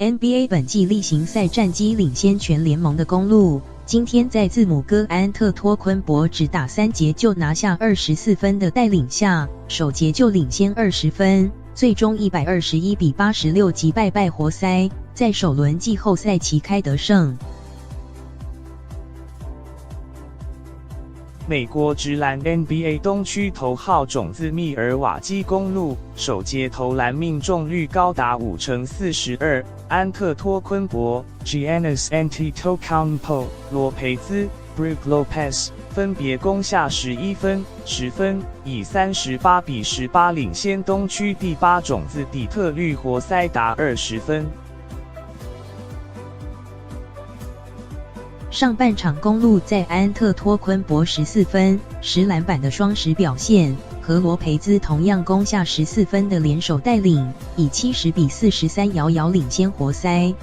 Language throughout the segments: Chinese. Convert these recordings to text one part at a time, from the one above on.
NBA 本季例行赛战绩领先全联盟的公鹿，今天在字母哥安特托昆博只打3节就拿下24分的带领下，首节就领先20分，最终121-86击败活塞，在首轮季后赛旗开得胜。美国职篮 NBA 东区头号种子密尔瓦基公鹿，首节投篮命中率高达52%，安特托昆博、Giannis Antetokounmpo、罗培兹、Brook Lopez 分别攻下11分、10分，以38-18领先东区第8种子底特律活塞达20分。上半场公鹿在安特托昆博14分、10篮板的双十表现，和罗培兹同样攻下14分的联手带领，以70-43遥遥领先活塞。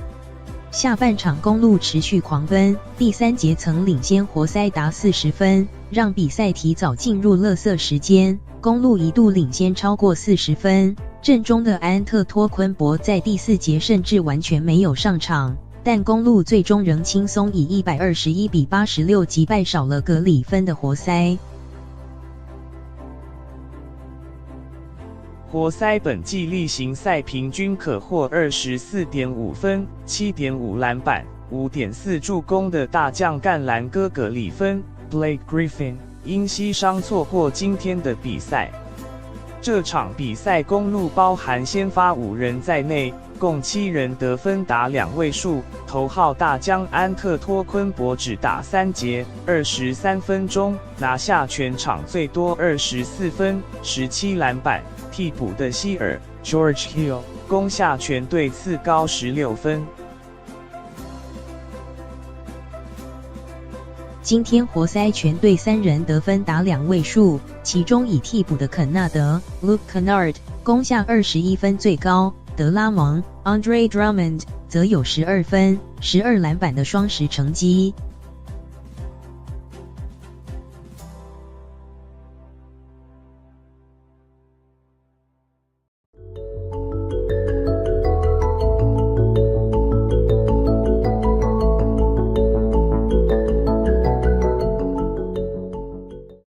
下半场公鹿持续狂奔，第3节曾领先活塞达40分，让比赛提早进入垃圾时间，公鹿一度领先超过40分。阵中的安特托昆博在第4节甚至完全没有上场，但公鹿最终仍轻松以121-86击败少了个里分的活塞。活塞本季例行赛平均可获24.5分、7.5篮板、5.4助攻的大将干篮哥格里芬 Blake Griffin 因膝伤错过今天的比赛。这场比赛公鹿包含先发5人在内，共7人得分达2位数，头号大将安特托昆博只打3节，23分钟拿下全场最多24分、17篮板。替补的希尔 George Hill 攻下全队次高16分。今天活塞全队3人得分达2位数，其中以替补的肯纳德 Luke Kennard 攻下21分最高，德拉蒙 Andre Drummond 则有12分、12篮板的双10成绩。